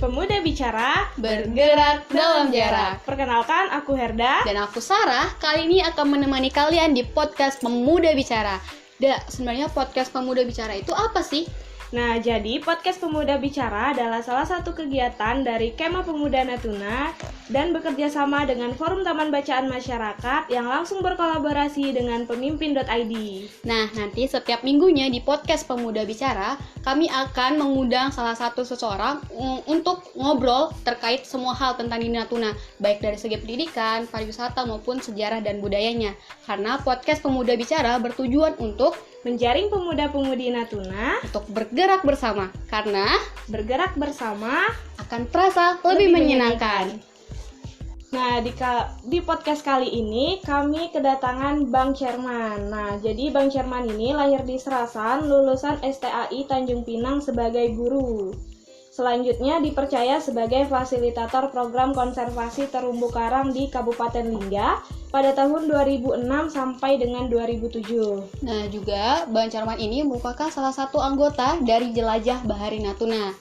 Pemuda Bicara bergerak dalam jarak. Perkenalkan, aku Herda. Dan aku Sarah. Kali ini akan menemani kalian di podcast Pemuda Bicara. Sebenarnya podcast Pemuda Bicara itu apa sih? Nah, jadi podcast Pemuda Bicara adalah salah satu kegiatan dari Kema Pemuda Natuna dan bekerja sama dengan Forum Taman Bacaan Masyarakat yang langsung berkolaborasi dengan pemimpin.id. Nah, nanti setiap minggunya di podcast Pemuda Bicara, kami akan mengundang salah satu seseorang untuk ngobrol terkait semua hal tentang di Natuna, baik dari segi pendidikan, pariwisata maupun sejarah dan budayanya. Karena podcast Pemuda Bicara bertujuan untuk menjaring pemuda-pemudi Natuna untuk bergerak bersama, karena bergerak bersama akan terasa lebih menyenangkan. Nah, di podcast kali ini kami kedatangan Bang Sherman. Nah, jadi Bang Sherman ini lahir di Serasan, lulusan STAI Tanjung Pinang sebagai guru. Selanjutnya dipercaya sebagai fasilitator program konservasi terumbu karang di Kabupaten Lingga pada tahun 2006 sampai dengan 2007. Nah, juga Bang Sherman ini merupakan salah satu anggota dari Jelajah Bahari Natuna.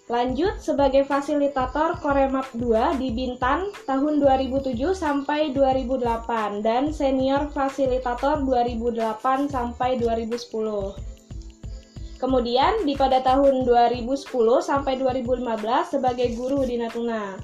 Lanjut sebagai fasilitator Koremap 2 di Bintan tahun 2007 sampai 2008 dan senior fasilitator 2008 sampai 2010. Kemudian pada tahun 2010 sampai 2015 sebagai guru di Natuna.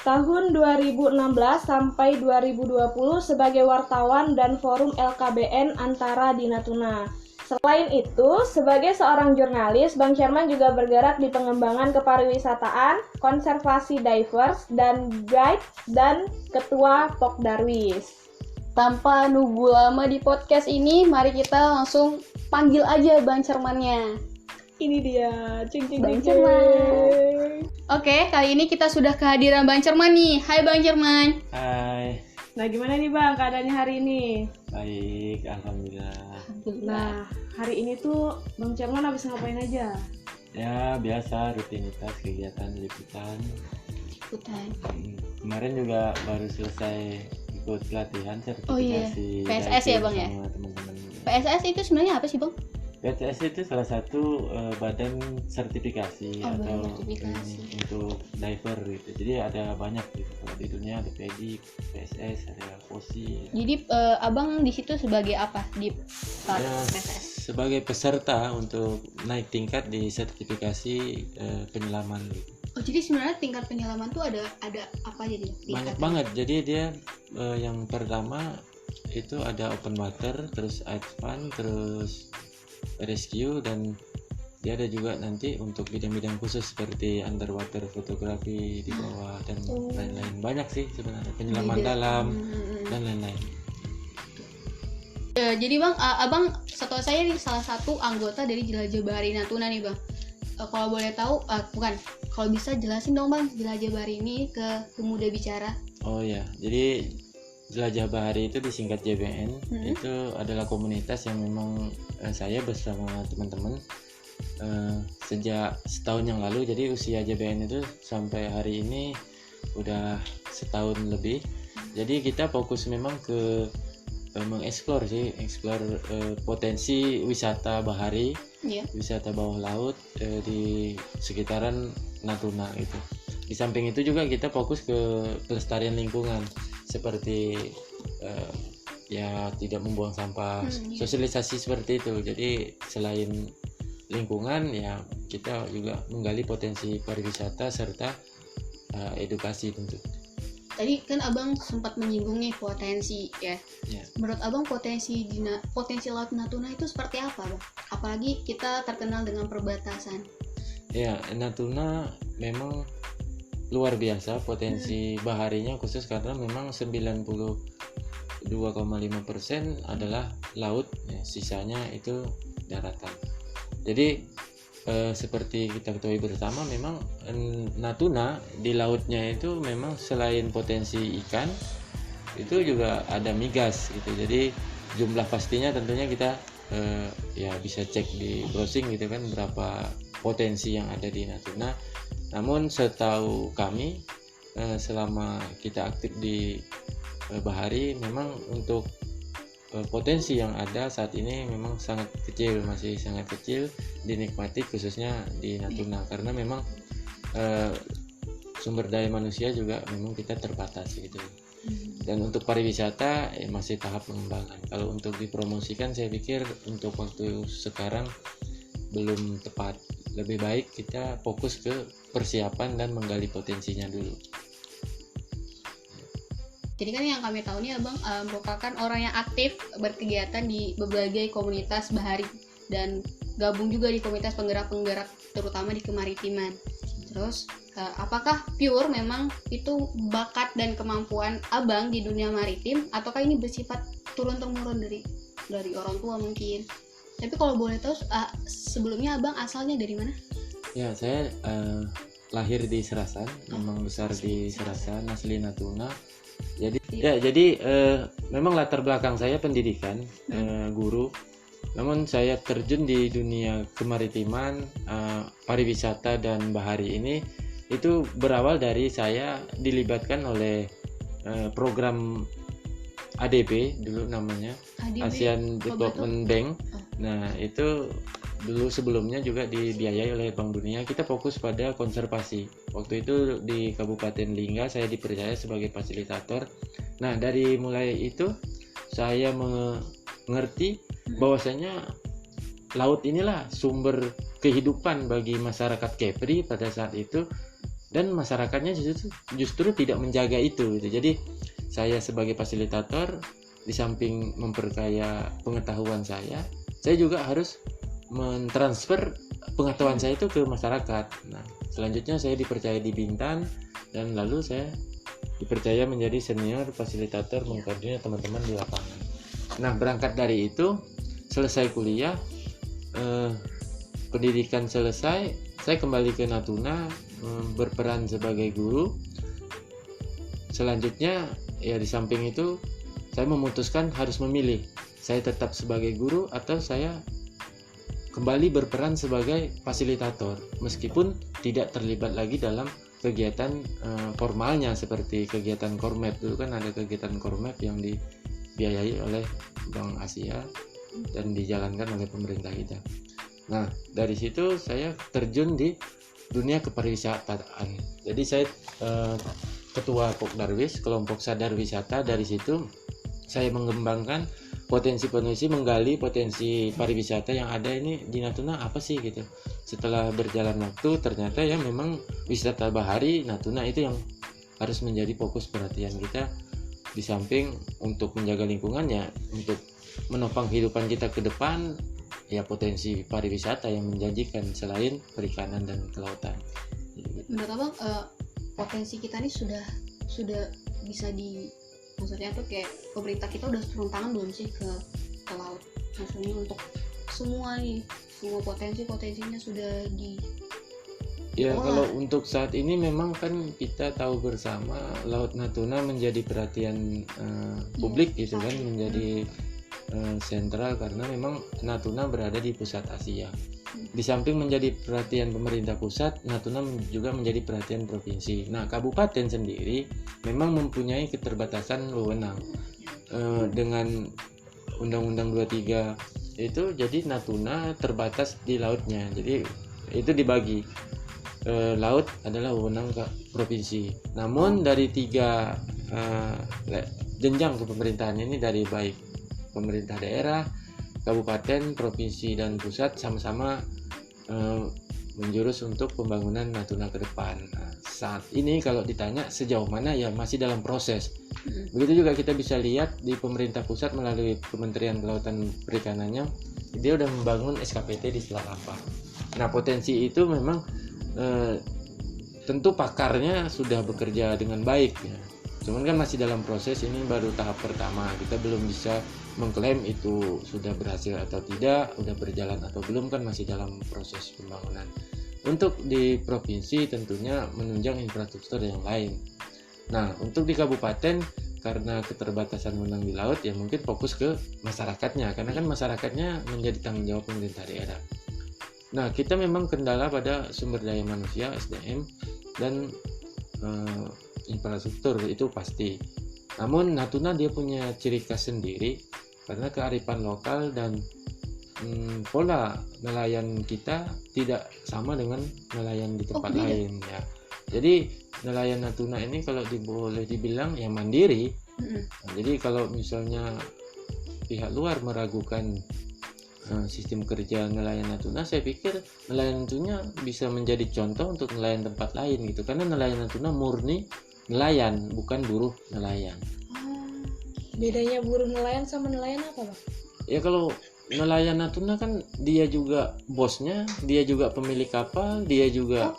Tahun 2016 sampai 2020 sebagai wartawan dan forum LKBN Antara di Natuna. Selain itu, sebagai seorang jurnalis, Bang Sherman juga bergerak di pengembangan kepariwisataan, konservasi divers, dan guide, dan ketua Pok Darwis. Tanpa nunggu lama di podcast ini, mari kita langsung panggil aja Bang Sherman-nya. Ini dia, Bang Sherman. Oke, kali ini kita sudah kehadiran Bang Sherman nih. Hai Bang Sherman. Hai. Nah, gimana nih Bang keadaannya hari ini? Baik, alhamdulillah. Nah, hari ini tuh Bang Sherman habis ngapain aja? Ya, biasa rutinitas kegiatan liputan. Kemarin juga baru selesai ikut pelatihan sertifikasi. Oh iya, PSS ya Bang ya? Sama teman-teman. PSS itu sebenarnya apa sih Bang? PSS itu salah satu badan sertifikasi badan atau sertifikasi. untuk diver gitu. Jadi ada banyak gitu. Kalau di dunia ada PEDIC, PSS, ada POSI. Jadi Abang di situ sebagai apa di PSS? Sebagai peserta untuk naik tingkat di sertifikasi penyelaman gitu. Oh, jadi sebenarnya tingkat penyelaman tuh ada apa aja nih? Banyak banget. Jadi dia yang pertama itu ada open water, terus advance, terus rescue, dan dia ada juga nanti untuk bidang-bidang khusus seperti underwater fotografi di bawah dan lain-lain. Banyak sih sebenarnya, penyelaman dalam dan lain-lain. Jadi Bang, Abang setahu saya ini salah satu anggota dari Jelajah Bahari Natuna nih Bang. Kalau boleh tahu, kalau bisa jelasin dong Bang, Jelajah Bahari ini ke Pemuda Bicara. Oh ya, jadi Jelajah Bahari itu disingkat JBN. Itu adalah komunitas yang memang saya bersama teman-teman sejak setahun yang lalu. Jadi usia JBN itu sampai hari ini udah setahun lebih. Jadi kita fokus memang ke mengeksplor potensi wisata bahari, wisata bawah laut di sekitaran Natuna itu. Di samping itu juga kita fokus ke pelestarian lingkungan seperti ya tidak membuang sampah, sosialisasi seperti itu. Jadi selain lingkungan ya kita juga menggali potensi pariwisata serta edukasi tentu. Tadi kan Abang sempat menyinggung nih potensi ya. Menurut Abang potensi laut Natuna itu seperti apa Bang? Apalagi kita terkenal dengan perbatasan. Ya, Natuna memang luar biasa potensi baharinya, khusus karena memang 92,5% adalah laut, ya, sisanya itu daratan. Jadi seperti kita ketahui bersama, memang Natuna di lautnya itu memang selain potensi ikan itu juga ada migas gitu. Jadi jumlah pastinya tentunya kita ya bisa cek di browsing gitu kan, berapa potensi yang ada di Natuna. Namun setahu kami selama kita aktif di bahari, memang untuk potensi yang ada saat ini memang sangat kecil, masih sangat kecil dinikmati khususnya di Natuna, karena memang sumber daya manusia juga memang kita terbatas gitu. Dan untuk pariwisata masih tahap pengembangan. Kalau untuk dipromosikan saya pikir untuk waktu sekarang belum tepat. Lebih baik kita fokus ke persiapan dan menggali potensinya dulu. Jadi kan yang kami tahu nih Abang merupakan orang yang aktif berkegiatan di berbagai komunitas bahari dan gabung juga di komunitas penggerak-penggerak terutama di kemaritiman. Terus apakah pure memang itu bakat dan kemampuan Abang di dunia maritim ataukah ini bersifat turun-temurun dari orang tua mungkin? Tapi kalau boleh tahu sebelumnya Abang asalnya dari mana? Ya, saya lahir di Serasan, memang besar di Serasan, asli Natuna. Jadi memang latar belakang saya pendidikan, guru. Namun saya terjun di dunia kemaritiman, pariwisata dan bahari ini itu berawal dari saya dilibatkan oleh program ADB dulu namanya, ADB, Asian Development Bank. Nah, itu dulu sebelumnya juga dibiayai oleh Bank Dunia. Kita fokus pada konservasi. Waktu itu di Kabupaten Lingga saya dipercaya sebagai fasilitator. Nah, dari mulai itu saya mengerti bahwasanya laut inilah sumber kehidupan bagi masyarakat Kepri pada saat itu, dan masyarakatnya justru tidak menjaga itu gitu. Jadi saya sebagai fasilitator di samping memperkaya pengetahuan saya juga harus mentransfer pengetahuan saya itu ke masyarakat. Nah, selanjutnya saya dipercaya di Bintan dan lalu saya dipercaya menjadi senior fasilitator mengkoordinir teman-teman di lapangan. Nah, berangkat dari itu, selesai kuliah, pendidikan selesai, saya kembali ke Natuna berperan sebagai guru. Selanjutnya, ya di samping itu, saya memutuskan harus memilih. Saya tetap sebagai guru atau saya kembali berperan sebagai fasilitator, meskipun tidak terlibat lagi dalam kegiatan formalnya seperti kegiatan Kormap. Dulu kan ada kegiatan Kormap yang dibiayai oleh Bank Asia dan dijalankan oleh pemerintah kita. Nah, dari situ saya terjun di dunia kepariwisataan. Jadi saya ketua Pokdarwis, kelompok sadar wisata. Dari situ saya mengembangkan potensi-potensi, menggali potensi pariwisata yang ada ini di Natuna apa sih gitu. Setelah berjalan waktu ternyata ya memang wisata bahari Natuna itu yang harus menjadi fokus perhatian kita, di samping untuk menjaga lingkungannya, untuk menopang kehidupan kita ke depan, ya potensi pariwisata yang menjanjikan selain perikanan dan kelautan. Menurut Abang potensi kita ini sudah bisa maksudnya tuh kayak pemerintah kita udah turun tangan belum sih ke laut, maksudnya untuk semua potensinya sudah di ya kalau untuk saat ini memang kan kita tahu bersama Laut Natuna menjadi perhatian publik gitu kan, menjadi sentral karena memang Natuna berada di pusat Asia. Di samping menjadi perhatian pemerintah pusat, Natuna juga menjadi perhatian provinsi. Nah, kabupaten sendiri memang mempunyai keterbatasan wewenang dengan Undang-Undang 23 itu, jadi Natuna terbatas di lautnya. Jadi itu dibagi. Laut adalah wewenang provinsi. Namun dari 3 jenjang kepemerintahan ini, dari baik pemerintah daerah, kabupaten, provinsi, dan pusat sama-sama menjurus untuk pembangunan Natuna ke depan. Nah, saat ini kalau ditanya sejauh mana, ya masih dalam proses. Begitu juga kita bisa lihat di pemerintah pusat melalui Kementerian Kelautan Perikanannya, dia udah membangun SKPT di Selat Ampah. Nah, potensi itu memang tentu pakarnya sudah bekerja dengan baik ya. Cuman kan masih dalam proses, ini baru tahap pertama. Kita belum bisa mengklaim itu sudah berhasil atau tidak, udah berjalan atau belum, kan masih dalam proses pembangunan. Untuk di provinsi tentunya menunjang infrastruktur yang lain. Nah, untuk di kabupaten karena keterbatasan wewenang di laut, ya mungkin fokus ke masyarakatnya, karena kan masyarakatnya menjadi tanggung jawab pemerintah daerah. Nah, kita memang kendala pada sumber daya manusia, SDM, dan infrastruktur itu pasti. Namun Natuna dia punya ciri khas sendiri karena kearifan lokal dan pola nelayan kita tidak sama dengan nelayan di tempat beda. lain ya. Jadi nelayan Natuna ini kalau boleh dibilang ya mandiri. Nah, jadi kalau misalnya pihak luar meragukan sistem kerja nelayan Natuna, saya pikir nelayan Natuna bisa menjadi contoh untuk nelayan tempat lain gitu, karena nelayan Natuna murni nelayan, bukan buruh nelayan. Bedanya buruh nelayan sama nelayan apa, Bang? Ya kalau nelayan Natuna kan dia juga bosnya, dia juga pemilik kapal, dia juga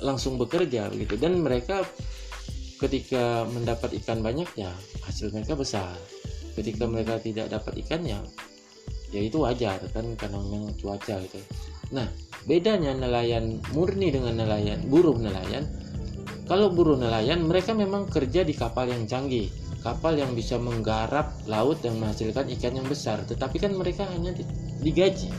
langsung bekerja begitu, dan mereka ketika mendapat ikan banyak ya hasil mereka besar. Ketika mereka tidak dapat ikan ya itu wajar kan, karena memang cuaca gitu. Nah, bedanya nelayan murni dengan buruh nelayan. Kalau buruh nelayan mereka memang kerja di kapal yang canggih, kapal yang bisa menggarap laut yang menghasilkan ikan yang besar, tetapi kan mereka hanya digaji.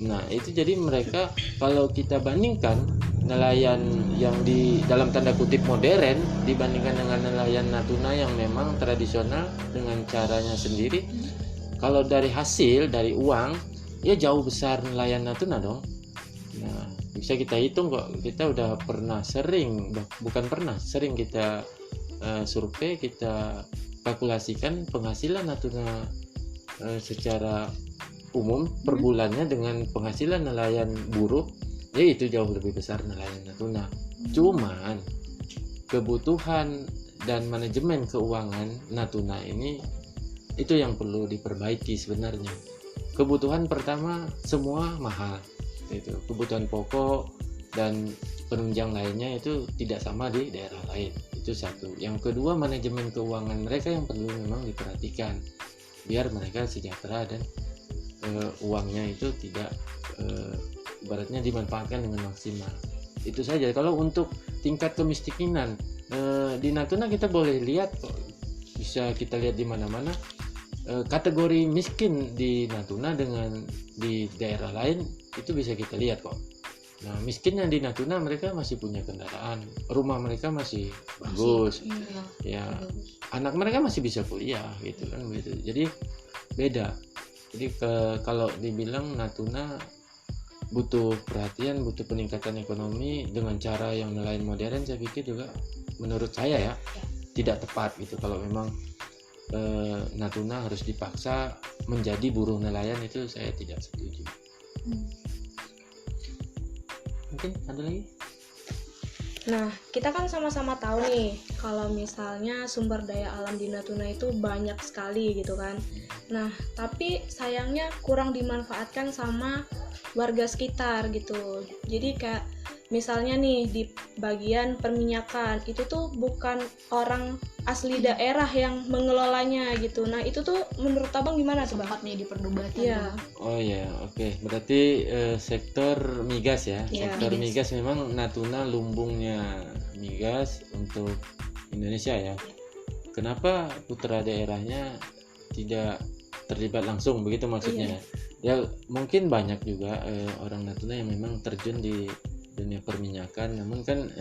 Nah, itu jadi mereka, kalau kita bandingkan nelayan yang di dalam tanda kutip modern dibandingkan dengan nelayan Natuna yang memang tradisional dengan caranya sendiri, kalau dari hasil, dari uang, ya jauh besar nelayan Natuna dong. Nah, bisa kita hitung kok, kita udah sering kita survei, kita kalkulasikan penghasilan Natuna secara umum per bulannya dengan penghasilan nelayan buruh, ya itu jauh lebih besar nelayan Natuna. Cuman kebutuhan dan manajemen keuangan Natuna ini itu yang perlu diperbaiki sebenarnya. Kebutuhan pertama semua mahal, itu kebutuhan pokok dan penunjang lainnya itu tidak sama di daerah lain. Itu satu. Yang kedua, manajemen keuangan mereka yang perlu memang diperhatikan biar mereka sejahtera dan uangnya itu tidak ibaratnya dimanfaatkan dengan maksimal. Itu saja. Kalau untuk tingkat kemiskinan di Natuna kita boleh lihat, bisa kita lihat di mana-mana kategori miskin di Natuna dengan di daerah lain itu bisa kita lihat kok. Nah, miskinnya di Natuna mereka masih punya kendaraan, rumah mereka masih bagus, ya anak mereka masih bisa kuliah gitu kan begitu. Jadi beda. Jadi kalau dibilang Natuna butuh perhatian, butuh peningkatan ekonomi dengan cara yang nelayan modern, saya pikir juga menurut saya ya tidak tepat gitu. Kalau memang Natuna harus dipaksa menjadi buruh nelayan, itu saya tidak setuju. Mungkin ada lagi? Nah, kita kan sama-sama tahu nih kalau misalnya sumber daya alam di Natuna itu banyak sekali gitu kan. Nah, tapi sayangnya kurang dimanfaatkan sama warga sekitar gitu. Jadi kayak misalnya nih di bagian perminyakan itu tuh bukan orang asli daerah yang mengelolanya gitu. Nah, itu tuh menurut Abang gimana tuh, Bang? Tempatnya diperdebatkan. Iya. Oh ya, oke. Berarti sektor migas ya. Iya, Sektor migas memang Natuna lumbungnya migas untuk Indonesia ya. Kenapa putra daerahnya tidak terlibat langsung, begitu maksudnya? Ya mungkin banyak juga orang Natuna yang memang terjun di dunia perminyakan, namun kan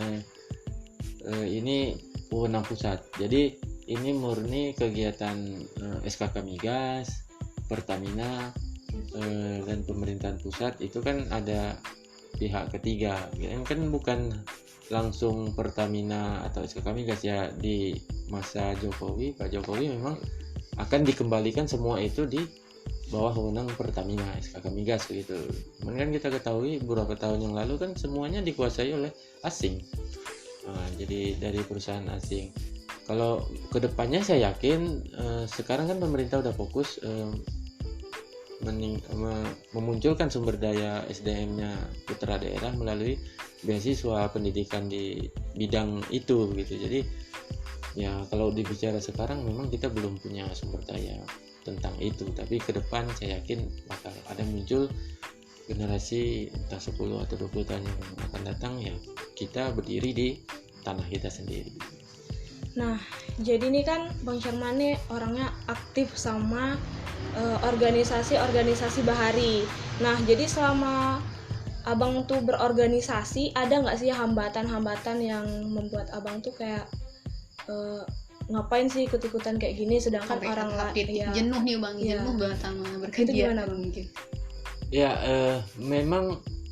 ini wewenang pusat. Jadi ini murni kegiatan SKK Migas, Pertamina, dan pemerintahan pusat. Itu kan ada pihak ketiga, kan bukan langsung Pertamina atau SKK Migas ya. Di masa Jokowi, Pak Jokowi memang akan dikembalikan semua itu di bawah wewenang Pertamina, SKK Migas begitu. Kan kita ketahui beberapa tahun yang lalu kan semuanya dikuasai oleh asing. Jadi dari perusahaan asing. Kalau kedepannya saya yakin sekarang kan pemerintah udah fokus memunculkan sumber daya SDM-nya putra daerah melalui beasiswa pendidikan di bidang itu gitu. Jadi ya kalau dibicara sekarang memang kita belum punya sumber daya tentang itu, tapi ke depan saya yakin bakal ada muncul generasi entah 10 atau 20 tahun yang akan datang ya kita berdiri di tanah kita sendiri. Nah, jadi ini kan Bang Sherman nih orangnya aktif sama organisasi-organisasi bahari. Nah, jadi selama Abang tuh berorganisasi, ada nggak sih hambatan-hambatan yang membuat Abang tuh kayak ngapain sih ikut-ikutan kayak gini sedangkan Sampai orang hampir ya. jenuh nih Bang, Iya. jenuh banget sama Itu berkegiatan gimana Bang? mungkin. Ya memang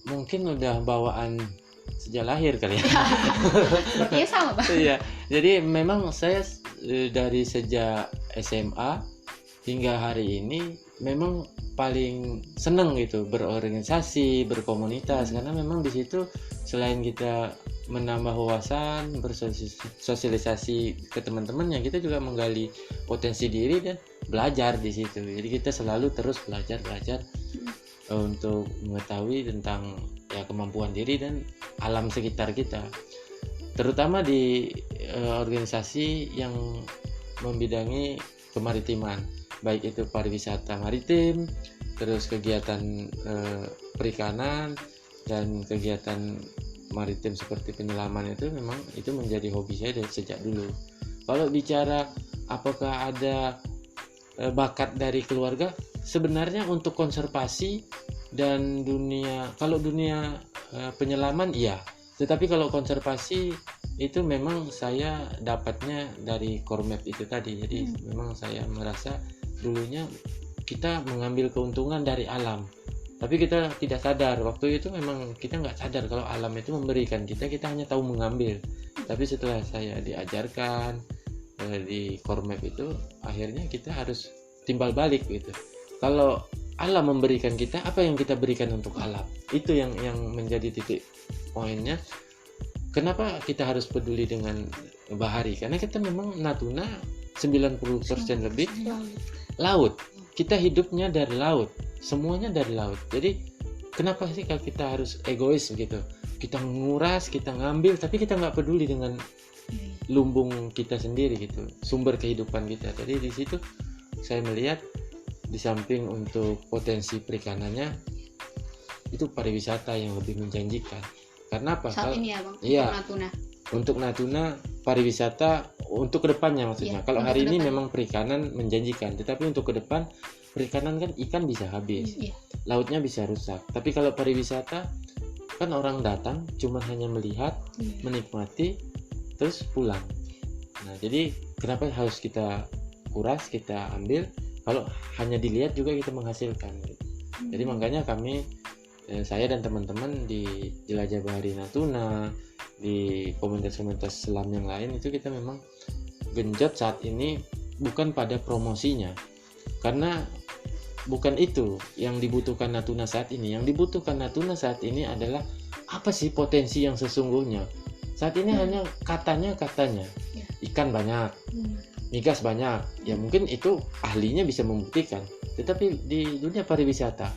mungkin udah bawaan sejak lahir kali ya. Sepertinya sama Bang. Iya, jadi memang saya dari sejak SMA hingga hari ini memang paling seneng gitu berorganisasi, berkomunitas, karena memang di situ selain kita menambah wawasan, bersosialisasi ke teman-teman, yang kita juga menggali potensi diri dan belajar di situ. Jadi kita selalu terus belajar untuk mengetahui tentang ya kemampuan diri dan alam sekitar kita. Terutama di organisasi yang membidangi kemaritiman, baik itu pariwisata maritim, terus kegiatan perikanan dan kegiatan maritim seperti penyelaman, itu memang itu menjadi hobi saya dari sejak dulu. Kalau bicara apakah ada bakat dari keluarga, sebenarnya untuk konservasi dan kalau dunia penyelaman iya, tetapi kalau konservasi itu memang saya dapatnya dari Kormap itu tadi. Jadi memang saya merasa dulunya kita mengambil keuntungan dari alam, tapi kita tidak sadar waktu itu, memang kita nggak sadar kalau alam itu memberikan kita hanya tahu mengambil. Tapi setelah saya diajarkan di Kormap itu, akhirnya kita harus timbal balik gitu. Kalau alam memberikan kita, apa yang kita berikan untuk alam, itu yang menjadi titik poinnya. Kenapa kita harus peduli dengan bahari? Karena kita memang Natuna 90% lebih laut. Kita hidupnya dari laut, semuanya dari laut. Jadi kenapa sih kalau kita harus egois gitu? Kita menguras, kita ngambil, tapi kita nggak peduli dengan lumbung kita sendiri gitu, sumber kehidupan kita. Jadi di situ saya melihat di samping untuk potensi perikanannya, itu pariwisata yang lebih menjanjikan. Karena apa? Saat ini ya Bang, iya, untuk Natuna. Untuk Natuna pariwisata untuk kedepannya maksudnya. Iya, Kalau hari ini kedepan. memang perikanan menjanjikan, tetapi untuk ke depan perikanan kan ikan bisa habis, Iya. lautnya bisa rusak. Tapi kalau pariwisata kan orang datang cuma hanya melihat, menikmati, terus pulang. Nah jadi kenapa harus kita kuras, kita ambil? Kalau hanya dilihat juga kita menghasilkan gitu. Jadi makanya kami, saya dan teman-teman di Jelajah Bahari Natuna, di komunitas-komunitas selam yang lain, itu kita memang genjot saat ini bukan pada promosinya, karena bukan itu yang dibutuhkan Natuna saat ini. Yang dibutuhkan Natuna saat ini adalah apa sih potensi yang sesungguhnya. Saat ini hanya katanya ikan banyak, migas banyak, ya mungkin itu ahlinya bisa membuktikan. Tetapi di dunia pariwisata,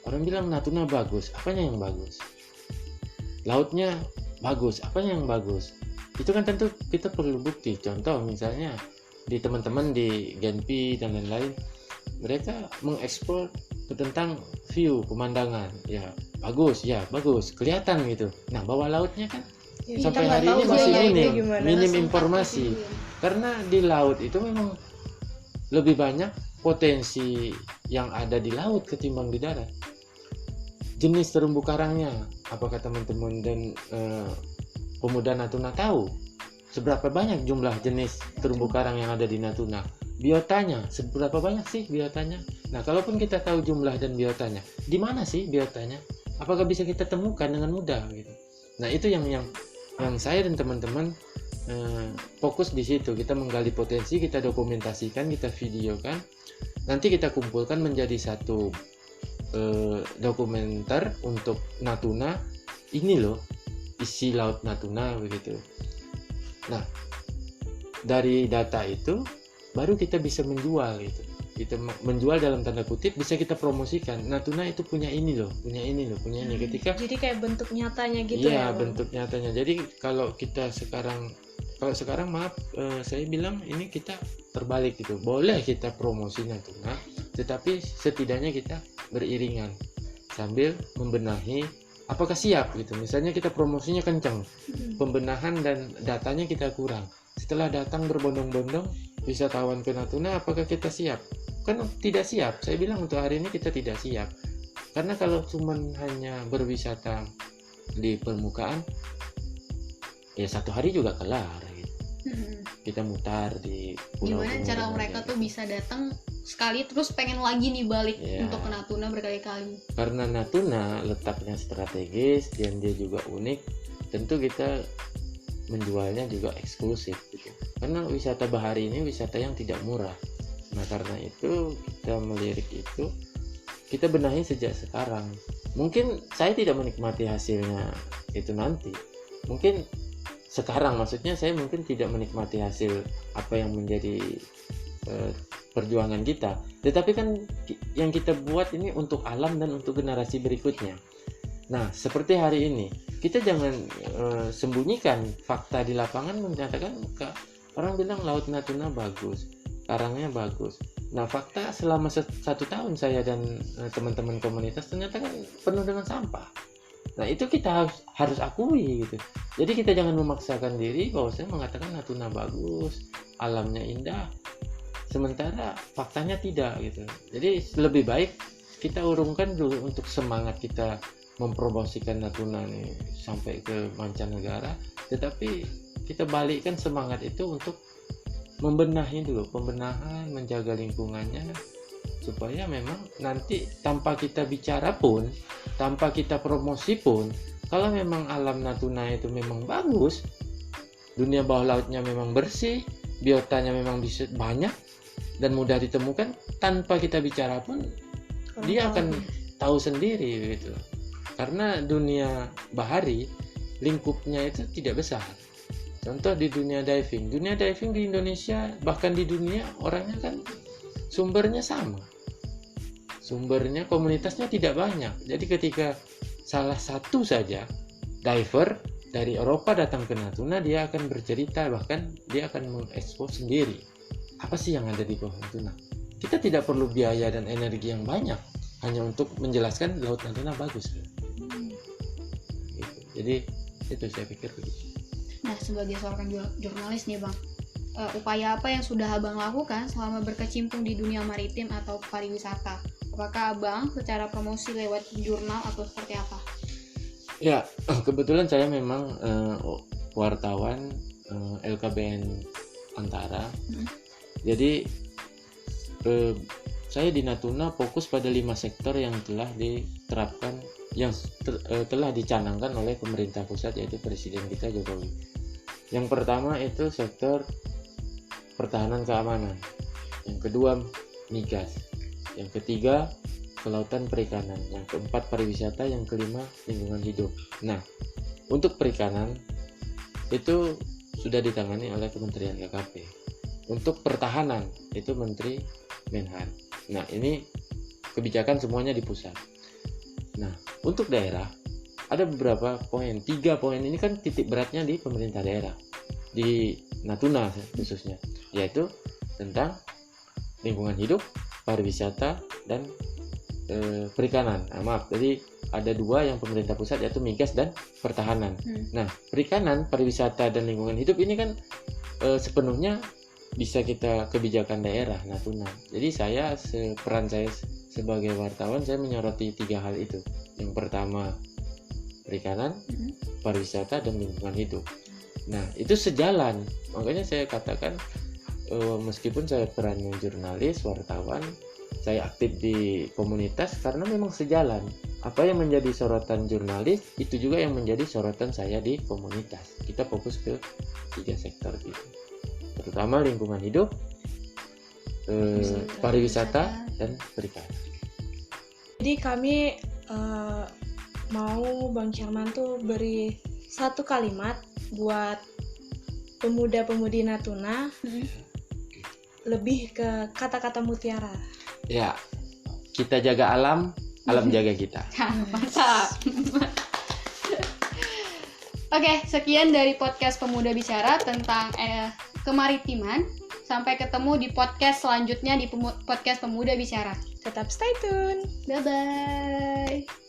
orang bilang Natuna bagus, apanya yang bagus? Lautnya bagus, apanya yang bagus? Itu kan tentu kita perlu bukti. Contoh misalnya di teman-teman di Genpi dan lain-lain, mereka mengekspor tentang view pemandangan, ya bagus, kelihatan gitu. Nah bawah lautnya kan sampai hari ini masih minim informasi. Karena di laut itu memang lebih banyak potensi yang ada di laut ketimbang di darat. Jenis terumbu karangnya, apakah teman-teman dan pemuda Natuna tahu seberapa banyak jumlah jenis terumbu karang yang ada di Natuna? Biotanya, seberapa banyak sih biotanya? Nah, kalaupun kita tahu jumlah dan biotanya, di mana sih biotanya? Apakah bisa kita temukan dengan mudah gitu? Nah, itu yang saya dan teman-teman fokus di situ. Kita menggali potensi, kita dokumentasikan, kita videokan, nanti kita kumpulkan menjadi satu dokumenter untuk Natuna. Ini loh isi laut Natuna begitu. Nah, dari data itu baru kita bisa menjual gitu. Kita menjual dalam tanda kutip, bisa kita promosikan. Natuna itu punya ini loh. Ketika jadi kayak bentuk nyatanya gitu iya, ya. bentuk nyatanya. Jadi kalau sekarang maaf, saya bilang ini kita terbalik gitu. Boleh kita promosi Natuna, tetapi setidaknya kita beriringan sambil membenahi apakah siap gitu. Misalnya kita promosinya kencang, pembenahan dan datanya kita kurang. Setelah datang berbondong-bondong wisatawan ke Natuna, apakah kita siap? Kan tidak siap. Saya bilang untuk hari ini kita tidak siap. Karena kalau cuma hanya berwisata di permukaan, ya satu hari juga kelar gitu. kita mutar di pulau. Gimana cara mereka tuh bisa datang sekali terus pengen lagi nih balik untuk ke Natuna berkali-kali? Karena Natuna letaknya strategis dan dia juga unik, tentu kita menjualnya juga eksklusif gitu. Karena wisata bahari ini wisata yang tidak murah. Nah karena itu kita melirik itu, kita benahi sejak sekarang. Mungkin saya tidak menikmati hasilnya itu nanti, mungkin sekarang, maksudnya saya mungkin tidak menikmati hasil apa yang menjadi perjuangan kita, tetapi kan yang kita buat ini untuk alam dan untuk generasi berikutnya. Nah seperti hari ini kita jangan sembunyikan fakta di lapangan, menyatakan orang bilang Laut Natuna bagus, karangnya bagus. Nah fakta selama 1 tahun saya dan teman-teman komunitas ternyata kan penuh dengan sampah. Nah itu kita harus akui gitu. Jadi kita jangan memaksakan diri bahwa saya mengatakan Natuna bagus, alamnya indah, sementara faktanya tidak gitu. Jadi lebih baik kita urungkan dulu untuk semangat kita mempromosikan Natuna nih sampai ke mancanegara, tetapi kita balikkan semangat itu untuk membenahi dulu, pembenahan, menjaga lingkungannya, supaya memang nanti tanpa kita bicara pun, tanpa kita promosi pun, kalau memang alam Natuna itu memang bagus, dunia bawah lautnya memang bersih, biotanya memang bisa banyak dan mudah ditemukan, tanpa kita bicara pun dia akan tahu sendiri gitu. Karena dunia bahari lingkupnya itu tidak besar. Contoh di dunia diving di Indonesia bahkan di dunia orangnya kan sumbernya sama. Sumbernya, komunitasnya tidak banyak. Jadi ketika salah satu saja diver dari Eropa datang ke Natuna, dia akan bercerita, bahkan dia akan mengekspos sendiri apa sih yang ada di bawah Natuna. Kita tidak perlu biaya dan energi yang banyak hanya untuk menjelaskan Laut Natuna bagus. Gitu. Jadi itu saya pikir begitu. Nah sebagai seorang jurnalis nih Bang, upaya apa yang sudah Abang lakukan selama berkecimpung di dunia maritim atau pariwisata? Apakah Abang secara promosi lewat jurnal atau seperti apa? Ya, kebetulan saya memang wartawan LKBN Antara. Jadi saya di Natuna fokus pada 5 sektor yang telah diterapkan, yang telah dicanangkan oleh pemerintah pusat, yaitu Presiden kita Jokowi. Yang pertama itu sektor pertahanan keamanan, yang kedua migas, yang ketiga kelautan perikanan, yang keempat pariwisata, yang kelima lingkungan hidup. Nah, untuk perikanan itu sudah ditangani oleh Kementerian KKP. Untuk pertahanan itu Menteri Menhan. Nah, ini kebijakan semuanya di pusat. Nah, untuk daerah ada beberapa poin, 3 poin ini kan titik beratnya di pemerintah daerah, di Natuna khususnya, yaitu tentang lingkungan hidup, pariwisata, dan perikanan. Jadi ada 2 yang pemerintah pusat, yaitu migas dan pertahanan. Nah, perikanan, pariwisata, dan lingkungan hidup ini kan sepenuhnya bisa kita kebijakan daerah Natuna. Jadi peran saya sebagai wartawan, saya menyoroti 3 hal itu. Yang pertama perikanan, pariwisata, dan lingkungan hidup. Nah, itu sejalan. Makanya saya katakan meskipun saya perannya jurnalis, wartawan, saya aktif di komunitas karena memang sejalan. Apa yang menjadi sorotan jurnalis, itu juga yang menjadi sorotan saya di komunitas. Kita fokus ke 3 sektor gitu. Terutama lingkungan hidup, pariwisata, dan perikanan. Jadi kami mau Bang Syarman tuh beri 1 kalimat buat pemuda-pemudi Natuna, lebih ke kata-kata mutiara. Ya, kita jaga alam, alam jaga kita. Mantap. Oke, sekian dari podcast Pemuda Bicara tentang kemaritiman. Sampai ketemu di podcast selanjutnya di podcast Pemuda Bicara. Tetap stay tune. Bye-bye.